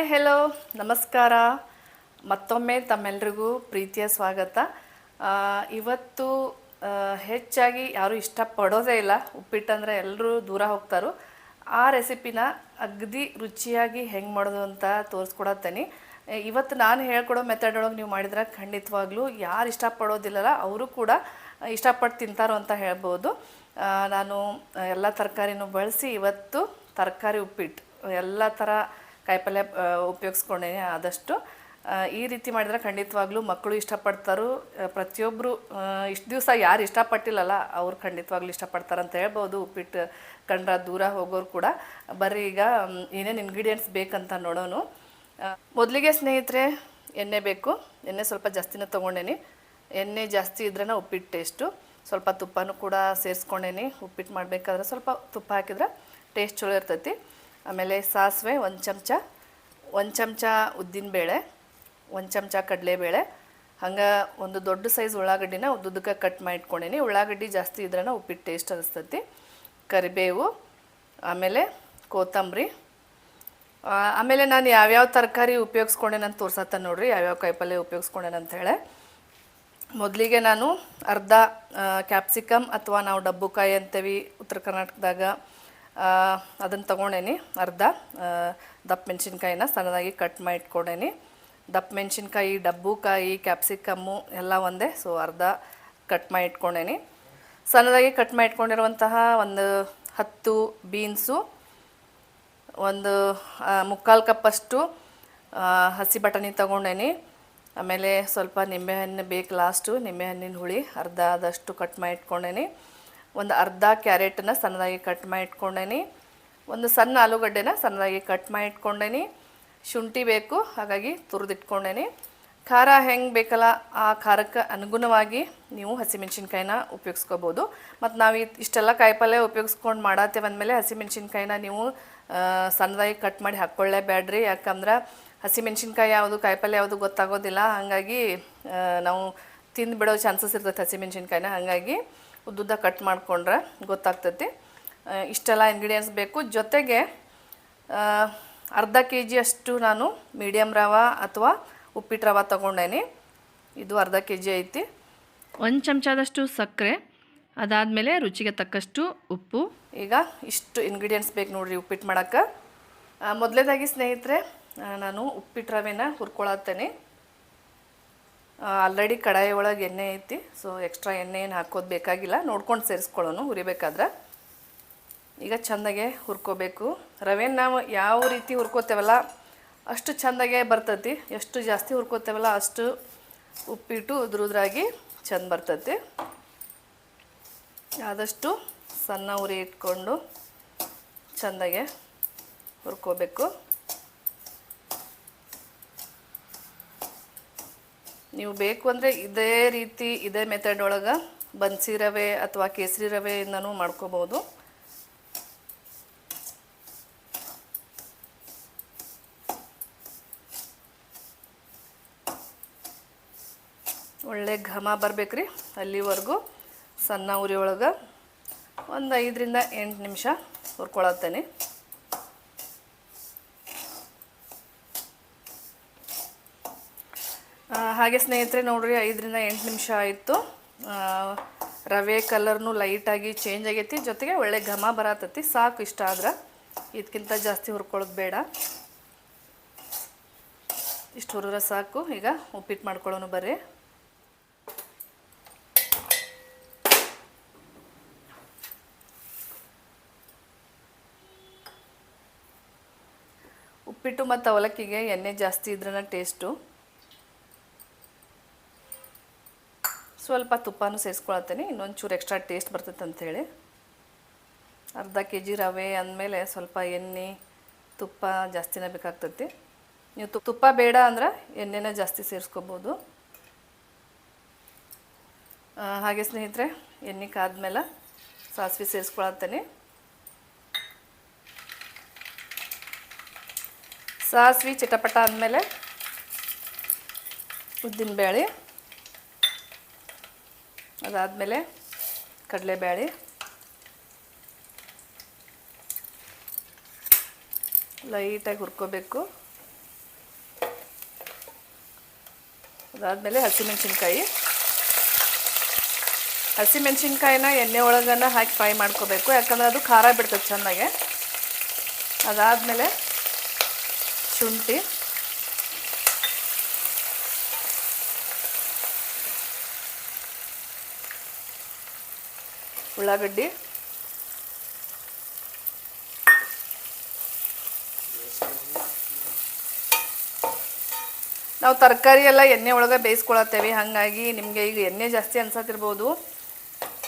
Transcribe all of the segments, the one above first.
Hello ನಮಸ್ಕಾರ. ಮತ್ತೊಮ್ಮೆ ತಮ್ಮೆಲ್ಲರಿಗೂ ಪ್ರೀತಿಯ ಸ್ವಾಗತ. ಇವತ್ತು ಹೆಚ್ಚಾಗಿ ಯಾರೂ ಇಷ್ಟಪಡೋದೇ ಇಲ್ಲ ಉಪ್ಪಿಟ್ಟಂದರೆ, ಎಲ್ಲರೂ ದೂರ ಹೋಗ್ತಾರೋ. ಆ ರೆಸಿಪಿನ ಅಗದಿ ರುಚಿಯಾಗಿ ಹೆಂಗೆ ಮಾಡೋದು ಅಂತ ತೋರಿಸ್ಕೊಡತ್ತೇನೆ. ಇವತ್ತು ನಾನು ಹೇಳ್ಕೊಡೋ ಮೆಥಡ್ ಒಳಗೆ ನೀವು ಮಾಡಿದ್ರೆ ಖಂಡಿತವಾಗ್ಲೂ ಯಾರು ಇಷ್ಟಪಡೋದಿಲ್ಲಲ್ಲ ಅವರು ಕೂಡ ಇಷ್ಟಪಟ್ಟು ತಿಂತಾರೋ ಅಂತ ಹೇಳ್ಬೋದು. ನಾನು ಎಲ್ಲ ತರಕಾರಿನೂ ಬಳಸಿ ಇವತ್ತು ತರಕಾರಿ ಉಪ್ಪಿಟ್ಟು ಎಲ್ಲ ಥರ ಕಾಯಿಪಲ್ಯ ಉಪಯೋಗಿಸ್ಕೊಂಡೇನೆ. ಆದಷ್ಟು ಈ ರೀತಿ ಮಾಡಿದ್ರೆ ಖಂಡಿತವಾಗ್ಲೂ ಮಕ್ಕಳು ಇಷ್ಟಪಡ್ತಾರೋ. ಪ್ರತಿಯೊಬ್ಬರು ಇಷ್ಟು ದಿವಸ ಯಾರು ಇಷ್ಟಪಟ್ಟಿಲ್ಲಲ್ಲ ಅವ್ರು ಖಂಡಿತವಾಗ್ಲೂ ಇಷ್ಟಪಡ್ತಾರಂತ ಹೇಳ್ಬೋದು. ಉಪ್ಪಿಟ್ಟು ಕಂಡ್ರೆ ದೂರ ಹೋಗೋರು ಕೂಡ. ಬರ್ರಿ ಈಗ ಏನೇನು ಇಂಗ್ರೀಡಿಯೆಂಟ್ಸ್ ಬೇಕಂತ ನೋಡೋಣ. ಮೊದಲಿಗೆ ಸ್ನೇಹಿತರೆ ಎಣ್ಣೆ ಬೇಕು. ಎಣ್ಣೆ ಸ್ವಲ್ಪ ಜಾಸ್ತಿನೇ ತೊಗೊಂಡೇನಿ. ಎಣ್ಣೆ ಜಾಸ್ತಿ ಇದ್ರೇ ಉಪ್ಪಿಟ್ಟು ಟೇಸ್ಟು. ಸ್ವಲ್ಪ ತುಪ್ಪನೂ ಕೂಡ ಸೇರಿಸ್ಕೊಂಡೇನಿ. ಉಪ್ಪಿಟ್ಟು ಮಾಡಬೇಕಾದ್ರೆ ಸ್ವಲ್ಪ ತುಪ್ಪ ಹಾಕಿದ್ರೆ ಟೇಸ್ಟ್ ಚಲೋ ಇರ್ತೈತಿ. ಆಮೇಲೆ ಸಾಸಿವೆ 1 ಚಮಚ ಉದ್ದಿನಬೇಳೆ, 1 ಚಮಚ ಕಡಲೆಬೇಳೆ, ಹಂಗೆ ಒಂದು ದೊಡ್ಡ ಸೈಜ್ ಉಳ್ಳಾಗಡ್ಡಿನ ಉದ್ದುದಕ್ಕೆ ಕಟ್ ಮಾಡಿ ಇಟ್ಕೊಂಡೇನಿ. ಉಳ್ಳಾಗಡ್ಡಿ ಜಾಸ್ತಿ ಇದ್ರೇ ಉಪ್ಪಿಟ್ಟು ಟೇಸ್ಟ್ ಅನಿಸ್ತೈತಿ. ಕರಿಬೇವು, ಆಮೇಲೆ ಕೊತ್ತಂಬರಿ, ಆಮೇಲೆ ನಾನು ಯಾವ್ಯಾವ ತರಕಾರಿ ಉಪಯೋಗಿಸ್ಕೊಂಡೇನಂತ ತೋರ್ಸತ್ತ ನೋಡ್ರಿ, ಯಾವ್ಯಾವ ಕಾಯಿಪಲ್ಯ ಉಪಯೋಗಿಸ್ಕೊಂಡೇನಂತೇಳಿ. ಮೊದಲಿಗೆ ನಾನು ಅರ್ಧ ಕ್ಯಾಪ್ಸಿಕಮ್ ಅಥವಾ ನಾವು ಡಬ್ಬುಕಾಯಿ ಅಂತೀವಿ ಉತ್ತರ ಕರ್ನಾಟಕದಾಗ, ಅದನ್ನು ತೊಗೊಂಡೇನಿ. ಅರ್ಧ ದಪ್ಪ ಮೆಣಸಿನ್ಕಾಯಿನ ಸಣ್ಣದಾಗಿ ಕಟ್ ಮಾಡಿ ಇಟ್ಕೊಂಡೇನಿ. ದಪ್ಪ ಮೆಣಸಿನ್ಕಾಯಿ, ಡಬ್ಬುಕಾಯಿ, ಕ್ಯಾಪ್ಸಿಕಮ್ಮು ಎಲ್ಲ ಒಂದೇ. ಸೊ ಅರ್ಧ ಕಟ್ ಮಾಡಿ ಇಟ್ಕೊಂಡೇನಿ. ಸಣ್ಣದಾಗಿ ಕಟ್ ಮಾಡಿ ಇಟ್ಕೊಂಡಿರುವಂತಹ ಒಂದು 10 ಬೀನ್ಸು, ಒಂದು 3/4 ಕಪ್ಪಷ್ಟು ಹಸಿ ಬಟಾಣಿ ತೊಗೊಂಡೇನಿ. ಆಮೇಲೆ ಸ್ವಲ್ಪ ನಿಂಬೆಹಣ್ಣು ಬೇಕು, ಲಾಸ್ಟು ನಿಂಬೆಹಣ್ಣಿನ ಹುಳಿ ಅರ್ಧ ಆದಷ್ಟು ಕಟ್ ಮಾಡಿ ಇಟ್ಕೊಂಡೇನಿ. ಒಂದು ಅರ್ಧ ಕ್ಯಾರೆಟನ್ನ ಸಣ್ಣದಾಗಿ ಕಟ್ ಮಾಡಿ ಇಟ್ಕೊಂಡೇನಿ. ಒಂದು ಸಣ್ಣ ಆಲೂಗಡ್ಡೆನ ಸಣ್ಣದಾಗಿ ಕಟ್ ಮಾಡಿ ಇಟ್ಕೊಂಡೇನಿ. ಶುಂಠಿ ಬೇಕು, ಹಾಗಾಗಿ ತುರಿದಿಟ್ಕೊಂಡೇನಿ. ಖಾರ ಹೆಂಗೆ ಬೇಕಲ್ಲ ಆ ಖಾರಕ್ಕೆ ಅನುಗುಣವಾಗಿ ನೀವು ಹಸಿಮೆಣ್ಸಿನ್ಕಾಯಿನ ಉಪಯೋಗಿಸ್ಕೋಬೋದು. ಮತ್ತು ನಾವು ಇಷ್ಟೆಲ್ಲ ಕಾಯಿಪಲ್ಯ ಉಪಯೋಗಿಸ್ಕೊಂಡು ಮಾಡತ್ತೇವೆ ಅಂದಮೇಲೆ ಹಸಿಮೆಣ್ಸಿನ್ಕಾಯಿನ ನೀವು ಸಣ್ಣದಾಗಿ ಕಟ್ ಮಾಡಿ ಹಾಕ್ಕೊಳ್ಳೇಬೇಡ್ರಿ. ಯಾಕಂದ್ರೆ ಹಸಿಮೆಣ್ಸಿನ್ಕಾಯಿ ಯಾವುದು ಕಾಯಿಪಲ್ಯ ಯಾವುದು ಗೊತ್ತಾಗೋದಿಲ್ಲ. ಹಾಗಾಗಿ ನಾವು ತಿಂದುಬಿಡೋ ಚಾನ್ಸಸ್ ಇರ್ತೈತೆ ಹಸಿಮೆಣ್ಸಿನ್ಕಾಯಿನ. ಹಾಗಾಗಿ ಉದ್ದುದ್ದ ಕಟ್ ಮಾಡಿಕೊಂಡ್ರೆ ಗೊತ್ತಾಗ್ತೈತಿ. ಇಷ್ಟೆಲ್ಲ ಇಂಗ್ರೀಡಿಯೆಂಟ್ಸ್ ಬೇಕು. ಜೊತೆಗೆ ಅರ್ಧ kg ಅಷ್ಟು ನಾನು ಮೀಡಿಯಮ್ ರವೆ ಅಥವಾ ಉಪ್ಪಿಟ್ಟು ರವೆ ತೊಗೊಂಡೇನಿ. ಇದು ಅರ್ಧ kg ಐತಿ. 1 ಚಮಚದಷ್ಟು ಸಕ್ಕರೆ, ಅದಾದಮೇಲೆ ರುಚಿಗೆ ತಕ್ಕಷ್ಟು ಉಪ್ಪು. ಈಗ ಇಷ್ಟು ಇಂಗ್ರೀಡಿಯೆಂಟ್ಸ್ ಬೇಕು ನೋಡಿರಿ ಉಪ್ಪಿಟ್ಟು ಮಾಡೋಕ್ಕೆ. ಮೊದಲೇದಾಗಿ ಸ್ನೇಹಿತರೆ ನಾನು ಉಪ್ಪಿಟ್ಟು ರವೆನ ಹುರ್ಕೊಳತ್ತೇನೆ. ಆಲ್ರೆಡಿ ಕಡಾಯಿ ಒಳಗೆ ಎಣ್ಣೆ ಐತಿ. ಸೊ ಎಕ್ಸ್ಟ್ರಾ ಎಣ್ಣೆ ಏನು ಹಾಕೋದು ಬೇಕಾಗಿಲ್ಲ, ನೋಡ್ಕೊಂಡು ಸೇರಿಸ್ಕೊಳ್ಳೋನು ಹುರಿಬೇಕಾದ್ರೆ. ಈಗ ಚೆಂದಾಗೆ ಹುರ್ಕೋಬೇಕು. ರವೆನ ನಾವು ಯಾವ ರೀತಿ ಹುರ್ಕೋತೇವಲ್ಲ ಅಷ್ಟು ಚೆಂದಾಗೆ ಬರ್ತೈತಿ. ಎಷ್ಟು ಜಾಸ್ತಿ ಹುರ್ಕೋತೇವಲ್ಲ ಅಷ್ಟು ಉಪ್ಪಿಟ್ಟು ಉದ್ರಾಗಿ ಚೆಂದ ಬರ್ತೈತಿ. ಆದಷ್ಟು ಸಣ್ಣ ಉರಿ ಇಟ್ಕೊಂಡು ಚೆಂದಾಗೆ ಹುರ್ಕೋಬೇಕು. ನೀವು ಬೇಕು ಅಂದರೆ ಇದೇ ಮೆಥಡ್ ಒಳಗೆ ಬನ್ಸಿ ರವೆ ಅಥವಾ ಕೇಸರಿ ರವೆಯಿಂದನೂ ಮಾಡ್ಕೋಬೋದು. ಒಳ್ಳೆ ಘಮ ಬರಬೇಕ್ರಿ. ಅಲ್ಲಿವರೆಗೂ ಸಣ್ಣ ಉರಿ ಒಳಗೆ ಒಂದು 5 ರಿಂದ 8 ನಿಮಿಷ ಹುರ್ಕೊಳತ್ತೇನೆ. ಹಾಗೆ ಸ್ನೇಹಿತರೆ ನೋಡ್ರಿ, 5 ರಿಂದ 8 ನಿಮಿಷ ಆಯಿತು. ರವೆ ಕಲರ್ನು ಲೈಟಾಗಿ ಚೇಂಜ್ ಆಗೈತಿ. ಜೊತೆಗೆ ಒಳ್ಳೆ ಘಮ ಬರತೈತಿ. ಸಾಕು, ಇಷ್ಟ ಆದ್ರೆ ಇದಕ್ಕಿಂತ ಜಾಸ್ತಿ ಹುರ್ಕೊಳ್ಳೋದು ಬೇಡ. ಇಷ್ಟು ಹುರಿದ್ರೆ ಸಾಕು. ಈಗ ಉಪ್ಪಿಟ್ಟು ಮಾಡ್ಕೊಳ್ಳೋನು ಬರ್ರಿ. ಉಪ್ಪಿಟ್ಟು ಮತ್ತು ಅವಲಕ್ಕಿಗೆ ಎಣ್ಣೆ ಜಾಸ್ತಿ ಇದ್ರೇ ಟೇಸ್ಟು. ಸ್ವಲ್ಪ ತುಪ್ಪನೂ ಸೇರಿಸ್ಕೊಳತ್ತೇನೆ, ಇನ್ನೊಂಚೂರು ಎಕ್ಸ್ಟ್ರಾ ಟೇಸ್ಟ್ ಬರ್ತೈತೆ ಅಂಥೇಳಿ. ಅರ್ಧ kg ರವೆ ಅಂದಮೇಲೆ ಸ್ವಲ್ಪ ಎಣ್ಣೆ ತುಪ್ಪ ಜಾಸ್ತಿನೇ ಬೇಕಾಗ್ತೈತಿ. ನೀವು ತುಪ್ಪ ಬೇಡ ಅಂದ್ರೆ ಎಣ್ಣೆನ ಜಾಸ್ತಿ ಸೇರಿಸ್ಕೋಬೋದು. ಹಾಗೆ ಸ್ನೇಹಿತರೆ ಎಣ್ಣೆ ಕಾದ್ಮೇಲೆ ಸಾಸಿವೆ ಸೇರಿಸ್ಕೊಳತ್ತೇನೆ. ಸಾಸಿವೆ ಚಿಟಪಟ ಆದಮೇಲೆ ಉದ್ದಿನಬೇಳೆ, ಅದಾದಮೇಲೆ ಕಡಲೆಬೇಳೆ, ಲೈಟಾಗಿ ಹುರ್ಕೋಬೇಕು. ಅದಾದಮೇಲೆ ಹಸಿಮೆಣ್ಸಿನ್ಕಾಯಿನ ಎಣ್ಣೆ ಒಳಗನ ಹಾಕಿ ಫ್ರೈ ಮಾಡ್ಕೋಬೇಕು, ಯಾಕಂದ್ರೆ ಅದು ಖಾರ ಬಿಡ್ತದೆ ಚೆನ್ನಾಗೆ. ಅದಾದಮೇಲೆ ಶುಂಠಿ, ಉಳ್ಳಾಗಡ್ಡಿ, ನಾವು ತರಕಾರಿ ಎಲ್ಲ ಎಣ್ಣೆ ಒಳಗೆ ಬೇಯಿಸ್ಕೊಳತ್ತೇವೆ, ಹಾಗಾಗಿ ನಿಮಗೆ ಈಗ ಎಣ್ಣೆ ಜಾಸ್ತಿ ಅನ್ಸತ್ತಿರ್ಬೋದು.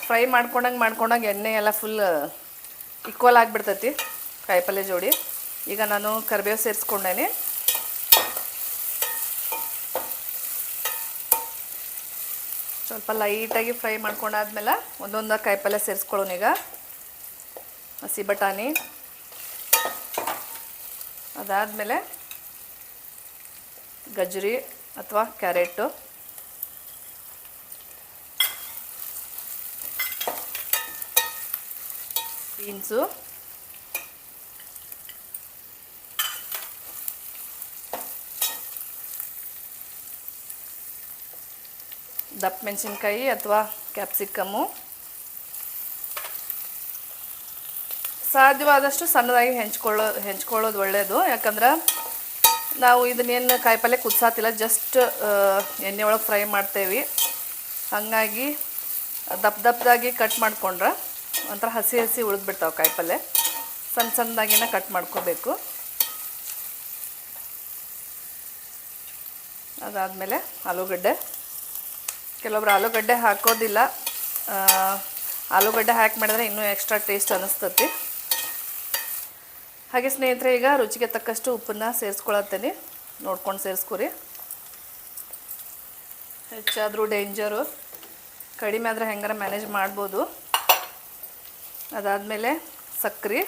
ಫ್ರೈ ಮಾಡ್ಕೊಂಡಂಗೆ ಎಣ್ಣೆ ಎಲ್ಲ ಫುಲ್ ಈಕ್ವಲ್ ಆಗಿಬಿಡ್ತೈತಿ ಕಾಯಿಪಲ್ಯ ಜೋಡಿ. ಈಗ ನಾನು ಕರಿಬೇವು ಸೇರಿಸ್ಕೊಂಡೇನೆ. ಸ್ವಲ್ಪ ಲೈಟಾಗಿ ಫ್ರೈ ಮಾಡ್ಕೊಂಡಾದ್ಮೇಲೆ ಒಂದೊಂದು ಕಾಯಿಪಲ್ಯ ಸೇರಿಸ್ಕೊಳ್ಳೋಣ. ಈಗ ಹಸಿ ಬಟಾಣಿ, ಅದಾದಮೇಲೆ ಗಜ್ಜರಿ ಅಥವಾ ಕ್ಯಾರೆಟು, ಬೀನ್ಸು, ದಪ್ಪ ಮೆಣಸಿನ್ಕಾಯಿ ಅಥವಾ ಕ್ಯಾಪ್ಸಿಕಮ್ಮು. ಸಾಧ್ಯವಾದಷ್ಟು ಸಣ್ಣದಾಗಿ ಹೆಂಚ್ಕೊಳ್ಳೋದು ಒಳ್ಳೆಯದು, ಯಾಕಂದ್ರೆ ನಾವು ಇದನ್ನೇನು ಕಾಯಿಪಲ್ಯ ಕುದಿಸಾತಿಲ್ಲ, ಜಸ್ಟ್ ಎಣ್ಣೆ ಒಳಗೆ ಫ್ರೈ ಮಾಡ್ತೇವೆ. ಹಾಗಾಗಿ ದಪ್ಪದಾಗಿ ಕಟ್ ಮಾಡ್ಕೊಂಡ್ರೆ ಒಂಥರ ಹಸಿ ಉಳಿದ್ಬಿಡ್ತಾವೆ ಕಾಯಿಪಲ್ಯ. ಸಣ್ಣದಾಗಿನ ಕಟ್ ಮಾಡ್ಕೋಬೇಕು. ಅದಾದಮೇಲೆ ಆಲೂಗಡ್ಡೆ. ಕೆಲವೊಬ್ರು ಆಲೂಗಡ್ಡೆ ಹಾಕೋದಿಲ್ಲ, ಆಲೂಗಡ್ಡೆ ಹಾಕಿ ಮಾಡಿದ್ರೆ ಇನ್ನೂ ಎಕ್ಸ್ಟ್ರಾ ಟೇಸ್ಟ್ ಅನ್ನಿಸ್ತತಿ. ಹಾಗೆ ಸ್ನೇಹಿತರೆ, ಈಗ ರುಚಿಗೆ ತಕ್ಕಷ್ಟು ಉಪ್ಪನ್ನು ಸೇರಿಸ್ಕೊಳತ್ತೇನೆ, ನೋಡ್ಕೊಂಡು ಸೇರಿಸ್ಕೊರಿ. ಹೆಚ್ಚಾದರೂ ಡೇಂಜರು, ಕಡಿಮೆ ಆದರೆ ಹೆಂಗಾರ ಮ್ಯಾನೇಜ್ ಮಾಡ್ಬೋದು. ಅದಾದಮೇಲೆ ಸಕ್ಕರೆ,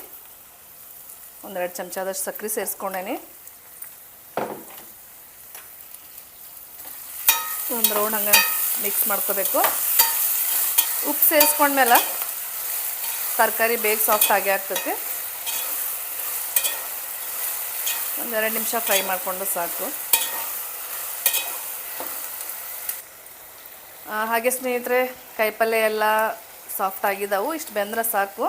ಒಂದೆರಡು ಚಮಚದಷ್ಟು ಸಕ್ಕರೆ ಸೇರಿಸ್ಕೊಂಡೇನಿ. ಒಂದು ರೌಂಡ್ ಹಂಗೆ ಮಿಕ್ಸ್ ಮಾಡ್ಕೋಬೇಕು. ಉಪ್ಪು ಸೇರಿಸ್ಕೊಂಡ್ಮೇಲೆ ತರಕಾರಿ ಬೇಗ ಸಾಫ್ಟ್ ಆಗಿ ಆಗ್ತೈತಿ. ಒಂದೆರಡು ನಿಮಿಷ ಫ್ರೈ ಮಾಡಿಕೊಂಡು ಸಾಕು. ಹಾಗೆ ಸ್ನೇಹಿತರೆ, ಕಾಯಿಪಲ್ಯ ಎಲ್ಲ ಸಾಫ್ಟ್ ಆಗಿದ್ದಾವೆ, ಇಷ್ಟು ಬೆಂದ್ರೆ ಸಾಕು.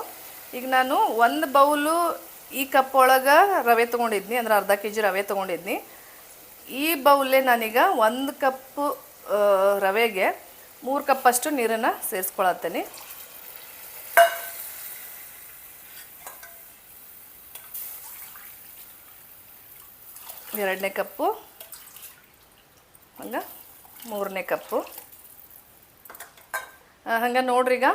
ಈಗ ನಾನು ಒಂದು ಬೌಲು ಈ ಕಪ್ ಒಳಗೆ ರವೆ ತೊಗೊಂಡಿದ್ನಿ, ಅಂದ್ರೆ ಅರ್ಧ kg ರವೆ ತೊಗೊಂಡಿದ್ನಿ. ಈ ಬೌಲೇ ನಾನೀಗ 1 ಕಪ್ಪು ರವೆಗೆ 3 ಕಪ್ಪಷ್ಟು ನೀರನ್ನು ಸೇರಿಸ್ಕೊಳತ್ತೇನೆ. ಎರಡನೇ ಕಪ್ಪು, ಹಂಗೆ 3ನೇ ಕಪ್ಪು. ಹಂಗೆ ನೋಡ್ರಿ, ಈಗ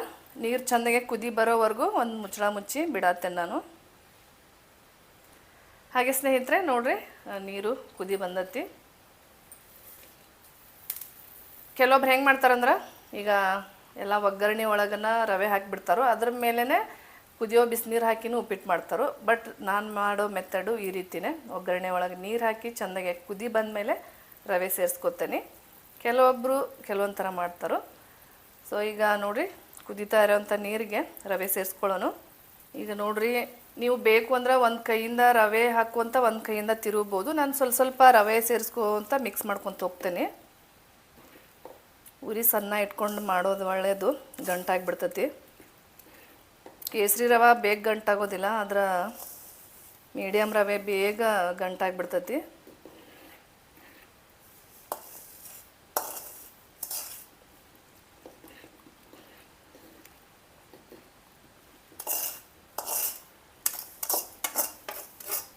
ನೀರು ಚೆಂದಾಗೆ ಕುದಿ ಬರೋವರೆಗೂ ಒಂದು ಮುಚ್ಚಳ ಮುಚ್ಚಿ ಬಿಡತ್ತೇನೆ ನಾನು. ಹಾಗೆ ಸ್ನೇಹಿತರೆ ನೋಡ್ರಿ, ನೀರು ಕುದಿ ಬಂದತಿ. ಕೆಲವೊಬ್ರು ಹೆಂಗೆ ಮಾಡ್ತಾರಂದ್ರೆ, ಈಗ ಎಲ್ಲ ಒಗ್ಗರಣೆ ಒಳಗನ ರವೆ ಹಾಕಿಬಿಡ್ತಾರೋ, ಅದ್ರ ಮೇಲೇ ಕುದಿಯೋ ಬಿಸಿನೀರು ಹಾಕಿನೂ ಉಪ್ಪಿಟ್ಟು ಮಾಡ್ತಾರೋ. ಬಟ್ ನಾನು ಮಾಡೋ ಮೆಥಡು ಈ ರೀತಿಯೇ, ಒಗ್ಗರಣೆ ಒಳಗೆ ನೀರು ಹಾಕಿ ಚೆಂದಾಗೆ ಕುದಿ ಬಂದಮೇಲೆ ರವೆ ಸೇರಿಸ್ಕೊತೇನೆ. ಕೆಲವೊಬ್ಬರು ಕೆಲವೊಂದು ಥರ ಮಾಡ್ತಾರೋ. ಸೊ ಈಗ ನೋಡಿರಿ, ಕುದೀತಾ ಇರೋವಂಥ ನೀರಿಗೆ ರವೆ ಸೇರಿಸ್ಕೊಳ್ಳೋಣ. ಈಗ ನೋಡಿರಿ, ನೀವು ಬೇಕು ಅಂದ್ರೆ ಒಂದು ಕೈಯಿಂದ ರವೆ ಹಾಕುವಂಥ ಒಂದು ಕೈಯಿಂದ ತಿರುಗ್ಬೋದು. ನಾನು ಸ್ವಲ್ಪ ರವೆ ಸೇರಿಸ್ಕೊಂತ ಮಿಕ್ಸ್ ಮಾಡ್ಕೊತ ಹೋಗ್ತೇನೆ. ಉರಿ ಸಣ್ಣ ಇಟ್ಕೊಂಡು ಮಾಡೋದು ಒಳ್ಳೆಯದು, ಗಂಟಾಗಿಬಿಡ್ತತಿ. ಕೇಸರಿ ರವೆ ಬೇಗ ಗಂಟಾಗೋದಿಲ್ಲ, ಆದ್ರೆ ಮೀಡಿಯಮ್ ರವೆ ಬೇಗ ಗಂಟಾಗಿಬಿಡ್ತತಿ.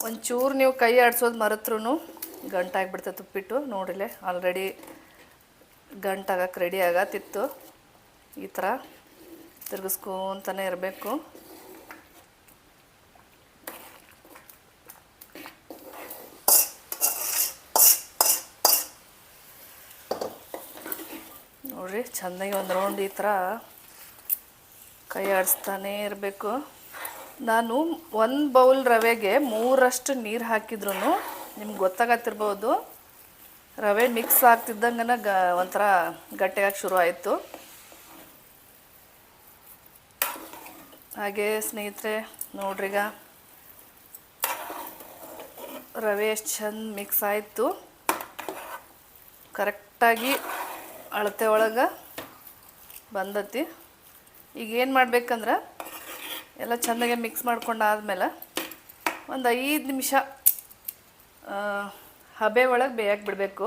ಒಂಚೂರು ನೀವು ಕೈ ಆಡಿಸೋದು ಮರೆತ್ರೂ ಗಂಟಾಗಿಬಿಡ್ತೈತೆ ಉಪ್ಪಿಟ್ಟು. ನೋಡಿಲೆ ಆಲ್ರೆಡಿ ಗಂಟಾಗಕ್ಕೆ ರೆಡಿ ಆಗತ್ತಿತ್ತು. ಈ ಥರ ತಿರುಗಿಸ್ಕೊಂತಾನೆ ಇರಬೇಕು. ನೋಡಿರಿ, ಚೆಂದಾಗಿ ಒಂದು ರೌಂಡ್ ಈ ಥರ ಕೈ ಆಡಿಸ್ತಾನೇ ಇರಬೇಕು. ನಾನು 1 ಬೌಲ್ ರವೆಗೆ 3ರಷ್ಟು ನೀರು ಹಾಕಿದ್ರೂ ನಿಮ್ಗೆ ಗೊತ್ತಾಗತ್ತಿರ್ಬೋದು, ರವೆ ಮಿಕ್ಸ್ ಆಗ್ತಿದ್ದಂಗೆ ಒಂಥರ ಗಟ್ಟಿಯಾಗಿ ಶುರು ಆಯಿತು. ಹಾಗೆ ಸ್ನೇಹಿತರೆ ನೋಡ್ರಿಗ ರವೆ ಎಷ್ಟು ಚಂದ ಮಿಕ್ಸ್ ಆಯಿತು. ಕರೆಕ್ಟ್ ಕರೆಕ್ಟಾಗಿ ಅಳತೆ ಒಳಗೆ ಬಂದತಿ. ಈಗ ಏನು ಮಾಡ್ಬೇಕಂದ್ರೆ ಎಲ್ಲ ಚೆಂದಾಗೆ ಮಿಕ್ಸ್ ಮಾಡ್ಕೊಂಡಾದ್ಮೇಲೆ ಒಂದು 5 ನಿಮಿಷ ಹಬೆ ಒಳಗೆ ಬೇಯಕ್ಕೆ ಬಿಡಬೇಕು.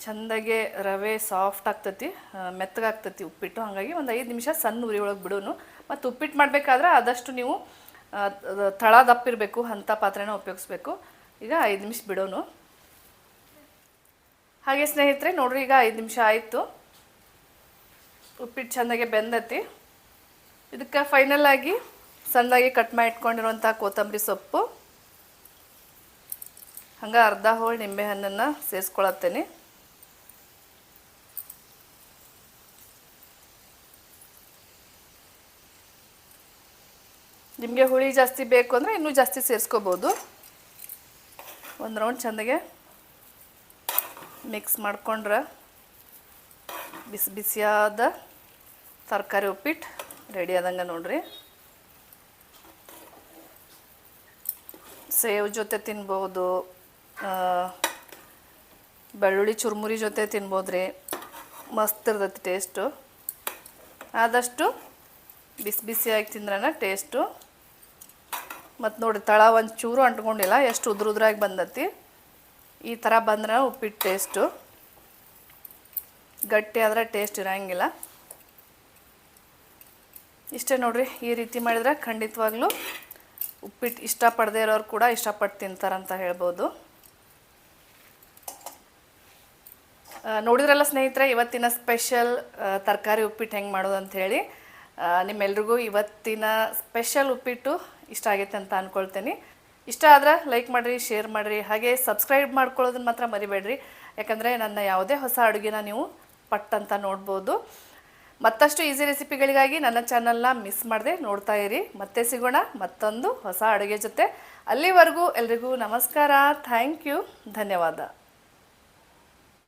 ಚೆಂದಾಗೆ ರವೆ ಸಾಫ್ಟ್ ಆಗ್ತತಿ, ಮೆತ್ತಗಾಗ್ತತಿ ಉಪ್ಪಿಟ್ಟು. ಹಾಗಾಗಿ ಒಂದು 5 ನಿಮಿಷ ಸಣ್ಣ ಉರಿ ಒಳಗೆ ಬಿಡೋನು. ಮತ್ತು ಉಪ್ಪಿಟ್ಟು ಮಾಡಬೇಕಾದ್ರೆ ಆದಷ್ಟು ನೀವು ತಳ ದಪ್ಪಿರಬೇಕು ಅಂಥ ಪಾತ್ರೆನ ಉಪಯೋಗಿಸ್ಬೇಕು. ಈಗ 5 ನಿಮಿಷ ಬಿಡೋನು. ಹಾಗೆ ಸ್ನೇಹಿತರೆ ನೋಡ್ರಿ, ಈಗ 5 ನಿಮಿಷ ಆಯಿತು. ಉಪ್ಪಿಟ್ಟು ಚೆಂದಾಗೆ ಬೆಂದತಿ. ಇದಕ್ಕೆ ಫೈನಲ್ ಆಗಿ ಸಣ್ಣದಾಗಿ ಕಟ್ ಮಾಡಿ ಇಟ್ಕೊಂಡಿರುವಂಥ ಕೊತ್ತಂಬರಿ ಸೊಪ್ಪು, ಹಂಗೆ ಅರ್ಧ ಹೋಳು ನಿಂಬೆ ಹಣ್ಣನ್ನು ಸೇರಿಸ್ಕೊಳತ್ತೇನೆ. ನಿಮಗೆ ಹುಳಿ ಜಾಸ್ತಿ ಬೇಕು ಅಂದರೆ ಇನ್ನೂ ಜಾಸ್ತಿ ಸೇರಿಸ್ಕೋಬೋದು. ಒಂದು ರೌಂಡ್ ಚೆಂದಾಗೆ ಮಿಕ್ಸ್ ಮಾಡ್ಕೊಂಡ್ರೆ ಬಿಸಿ ಬಿಸಿಯಾದ ತರಕಾರಿ ಉಪ್ಪಿಟ್ಟು ರೆಡಿ ಆದಂಗೆ ನೋಡ್ರಿ. ಸೇವ್ ಜೊತೆ ತಿನ್ಬೋದು, ಬೆಳ್ಳುಳ್ಳಿ ಚುರುಮುರಿ ಜೊತೆ ತಿನ್ಬೋದು ರೀ. ಮಸ್ತ್ ಇರ್ತೈತಿ ಟೇಸ್ಟು. ಆದಷ್ಟು ಬಿಸಿ ಬಿಸಿಯಾಗಿ ತಿಂದ್ರನ ಟೇಸ್ಟು. ಮತ್ತು ನೋಡಿ, ತಳ ಒಂದು ಚೂರು ಅಂಟ್ಕೊಂಡಿಲ್ಲ, ಎಷ್ಟು ಉದ್ರಾಗಿ ಬಂದತಿ. ಈ ಥರ ಬಂದ್ರೆ ಉಪ್ಪಿಟ್ಟು ಟೇಸ್ಟು. ಗಟ್ಟಿ ಆದರೆ ಟೇಸ್ಟ್ ಇರೋಂಗಿಲ್ಲ. ಇಷ್ಟೇ ನೋಡ್ರಿ, ಈ ರೀತಿ ಮಾಡಿದ್ರೆ ಖಂಡಿತವಾಗ್ಲೂ ಉಪ್ಪಿಟ್ಟು ಇಷ್ಟಪಡದೇ ಇರೋರು ಕೂಡ ಇಷ್ಟಪಟ್ಟು ತಿಂತಾರಂತ ಹೇಳ್ಬೋದು. ನೋಡಿದ್ರಲ್ಲ ಸ್ನೇಹಿತರೆ, ಇವತ್ತಿನ ಸ್ಪೆಷಲ್ ತರಕಾರಿ ಉಪ್ಪಿಟ್ಟು ಹೆಂಗೆ ಮಾಡೋದು ಅಂಥೇಳಿ. ನಿಮ್ಮೆಲ್ರಿಗೂ ಇವತ್ತಿನ ಸ್ಪೆಷಲ್ ಉಪ್ಪಿಟ್ಟು ಇಷ್ಟ ಆಗೈತೆ ಅಂತ ಅಂದ್ಕೊಳ್ತೇನೆ. ಇಷ್ಟ ಆದ್ರೆ ಲೈಕ್ ಮಾಡಿರಿ, ಶೇರ್ ಮಾಡಿರಿ, ಹಾಗೆ ಸಬ್ಸ್ಕ್ರೈಬ್ ಮಾಡ್ಕೊಳ್ಳೋದನ್ನ ಮಾತ್ರ ಮರಿಬೇಡ್ರಿ. ಯಾಕಂದರೆ ನನ್ನ ಯಾವುದೇ ಹೊಸ ಅಡುಗೆನ ನೀವು ಪಟ್ಟಂತ ನೋಡ್ಬೋದು. ಮತ್ತಷ್ಟು ಈಸಿ ರೆಸಿಪಿಗಳಿಗಾಗಿ ನನ್ನ ಚಾನಲ್ನ ಮಿಸ್ ಮಾಡದೆ ನೋಡ್ತಾ ಇರಿ. ಮತ್ತೆ ಸಿಗೋಣ ಮತ್ತೊಂದು ಹೊಸ ಅಡುಗೆ ಜೊತೆ. ಅಲ್ಲಿವರೆಗೂ ಎಲ್ರಿಗೂ ನಮಸ್ಕಾರ. Thank you. ಧನ್ಯವಾದ.